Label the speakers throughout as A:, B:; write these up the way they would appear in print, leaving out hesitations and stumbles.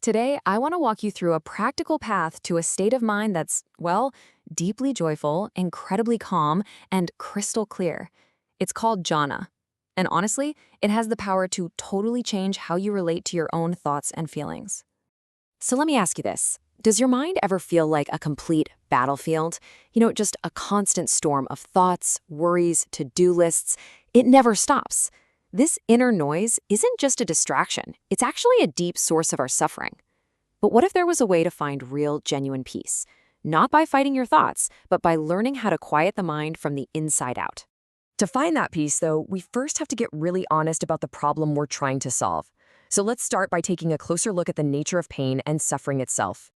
A: Today, I want to walk you through a practical path to a state of mind that's, well, deeply joyful, incredibly calm, and crystal clear. It's called jhana. And honestly, it has the power to totally change how you relate to your own thoughts and feelings. So let me ask you this. Does your mind ever feel like a complete battlefield? Just a constant storm of thoughts, worries, to-do lists. It never stops. This inner noise isn't just a distraction. It's actually a deep source of our suffering. But what if there was a way to find real, genuine peace? Not by fighting your thoughts, but by learning how to quiet the mind from the inside out. To find that peace, though, we first have to get really honest about the problem we're trying to solve. So let's start by taking a closer look at the nature of pain and suffering itself.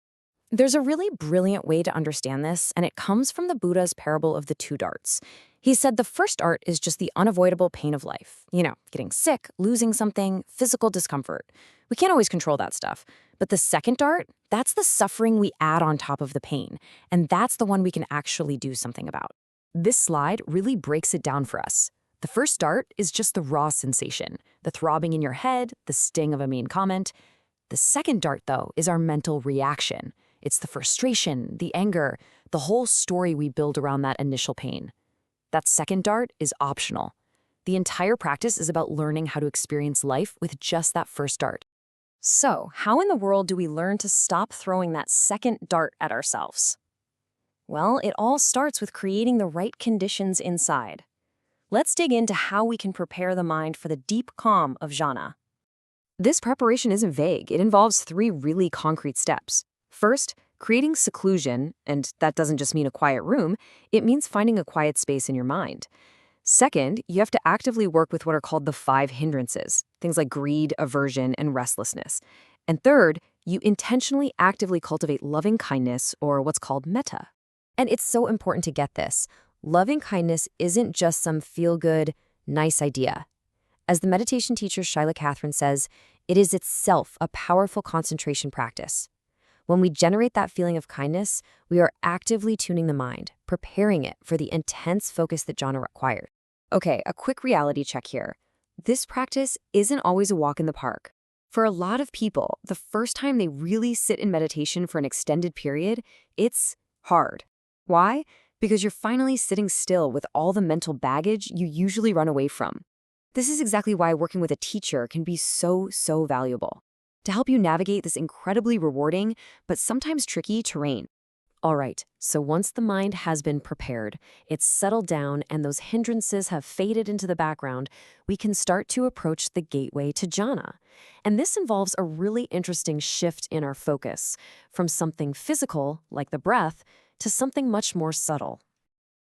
A: There's a really brilliant way to understand this, and it comes from the Buddha's parable of the two darts. He said the first dart is just the unavoidable pain of life. Getting sick, losing something, physical discomfort. We can't always control that stuff. But the second dart, that's the suffering we add on top of the pain, and that's the one we can actually do something about. This slide really breaks it down for us. The first dart is just the raw sensation, the throbbing in your head, the sting of a mean comment. The second dart, though, is our mental reaction. It's the frustration, the anger, the whole story we build around that initial pain. That second dart is optional. The entire practice is about learning how to experience life with just that first dart. So, how in the world do we learn to stop throwing that second dart at ourselves? Well, it all starts with creating the right conditions inside. Let's dig into how we can prepare the mind for the deep calm of jhana. This preparation isn't vague. It involves 3 really concrete steps. First, creating seclusion, and that doesn't just mean a quiet room, it means finding a quiet space in your mind. Second, you have to actively work with what are called the 5 hindrances, things like greed, aversion, and restlessness. And third, you intentionally actively cultivate loving kindness, or what's called metta. And it's so important to get this. Loving kindness isn't just some feel-good, nice idea. As the meditation teacher Shaila Catherine says, it is itself a powerful concentration practice. When we generate that feeling of kindness, we are actively tuning the mind, preparing it for the intense focus that jhana requires. Okay, a quick reality check here. This practice isn't always a walk in the park. For a lot of people, the first time they really sit in meditation for an extended period, it's hard. Why? Because you're finally sitting still with all the mental baggage you usually run away from. This is exactly why working with a teacher can be so valuable, to help you navigate this incredibly rewarding, but sometimes tricky terrain. All right, so once the mind has been prepared, it's settled down, and those hindrances have faded into the background, we can start to approach the gateway to jhana. And this involves a really interesting shift in our focus, from something physical, like the breath, to something much more subtle.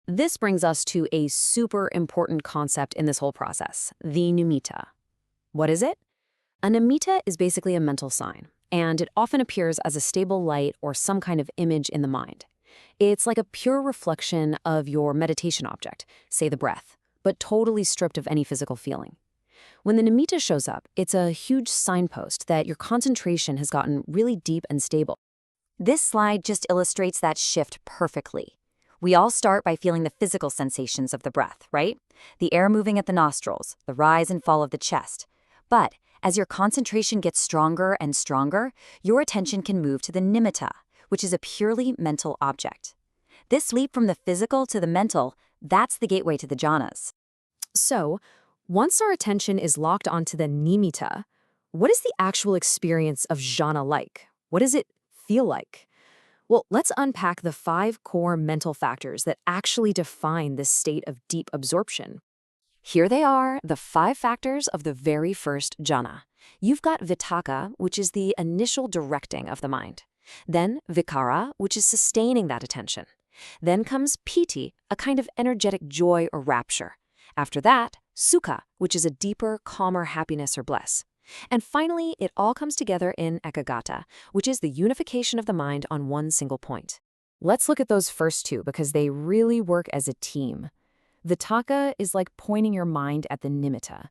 A: This brings us to a super important concept in this whole process, the nimitta. What is it? A nimitta is basically a mental sign, and it often appears as a stable light or some kind of image in the mind. It's like a pure reflection of your meditation object, say the breath, but totally stripped of any physical feeling. When the nimitta shows up, it's a huge signpost that your concentration has gotten really deep and stable. This slide just illustrates that shift perfectly. We all start by feeling the physical sensations of the breath, right? The air moving at the nostrils, the rise and fall of the chest. But as your concentration gets stronger and stronger, your attention can move to the nimitta, which is a purely mental object. This leap from the physical to the mental, that's the gateway to the jhanas. So, once our attention is locked onto the nimitta, what is the actual experience of jhana like? What does it feel like? Well, let's unpack the 5 core mental factors that actually define this state of deep absorption. Here they are, the 5 factors of the very first jhana. You've got vitakka, which is the initial directing of the mind. Then vikara, which is sustaining that attention. Then comes piti, a kind of energetic joy or rapture. After that, sukha, which is a deeper, calmer happiness or bliss. And finally, it all comes together in ekaggata, which is the unification of the mind on one single point. Let's look at those first 2 because they really work as a team. Vitakka is like pointing your mind at the nimitta,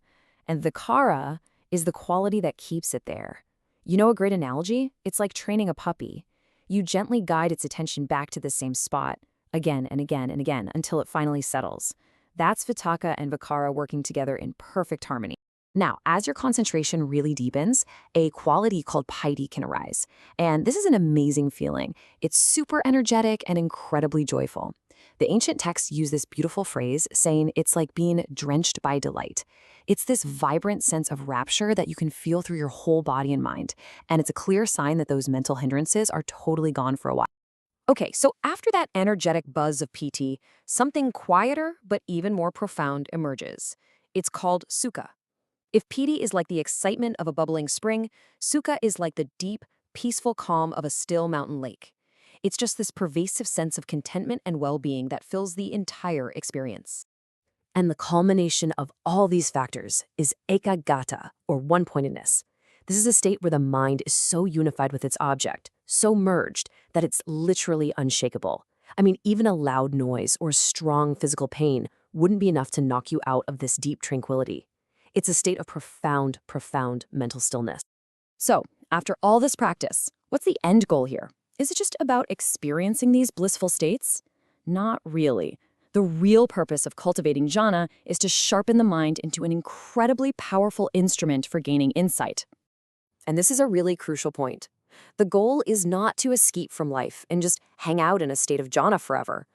A: and vikara is the quality that keeps it there. You know a great analogy? It's like training a puppy. You gently guide its attention back to the same spot, again and again and again, until it finally settles. That's vitakka and vikara working together in perfect harmony. Now, as your concentration really deepens, a quality called piety can arise. And this is an amazing feeling. It's super energetic and incredibly joyful. The ancient texts use this beautiful phrase saying it's like being drenched by delight. It's this vibrant sense of rapture that you can feel through your whole body and mind. And it's a clear sign that those mental hindrances are totally gone for a while. Okay, so after that energetic buzz of PT, something quieter but even more profound emerges. It's called sukha. If piti is like the excitement of a bubbling spring, sukha is like the deep, peaceful calm of a still mountain lake. It's just this pervasive sense of contentment and well-being that fills the entire experience. And the culmination of all these factors is ekaggata, or one-pointedness. This is a state where the mind is so unified with its object, so merged, that it's literally unshakable. I mean, even a loud noise or strong physical pain wouldn't be enough to knock you out of this deep tranquility. It's a state of profound, profound mental stillness. So, after all this practice, what's the end goal here? Is it just about experiencing these blissful states? Not really. The real purpose of cultivating jhana is to sharpen the mind into an incredibly powerful instrument for gaining insight. And this is a really crucial point. The goal is not to escape from life and just hang out in a state of jhana forever.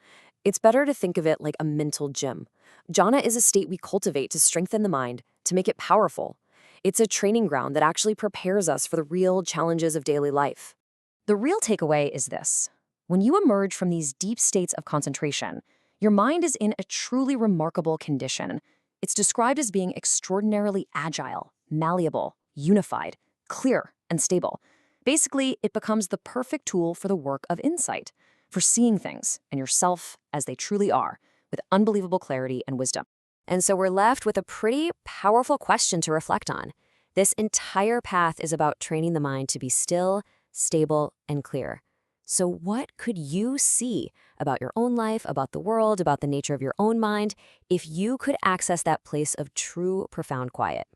A: It's better to think of it like a mental gym. Jhana is a state we cultivate to strengthen the mind, to make it powerful. It's a training ground that actually prepares us for the real challenges of daily life. The real takeaway is this. When you emerge from these deep states of concentration, your mind is in a truly remarkable condition. It's described as being extraordinarily agile, malleable, unified, clear, and stable. Basically, it becomes the perfect tool for the work of insight, for seeing things and yourself as they truly are, with unbelievable clarity and wisdom. And so we're left with a pretty powerful question to reflect on. This entire path is about training the mind to be still, stable, and clear. So what could you see about your own life, about the world, about the nature of your own mind, if you could access that place of true, profound quiet?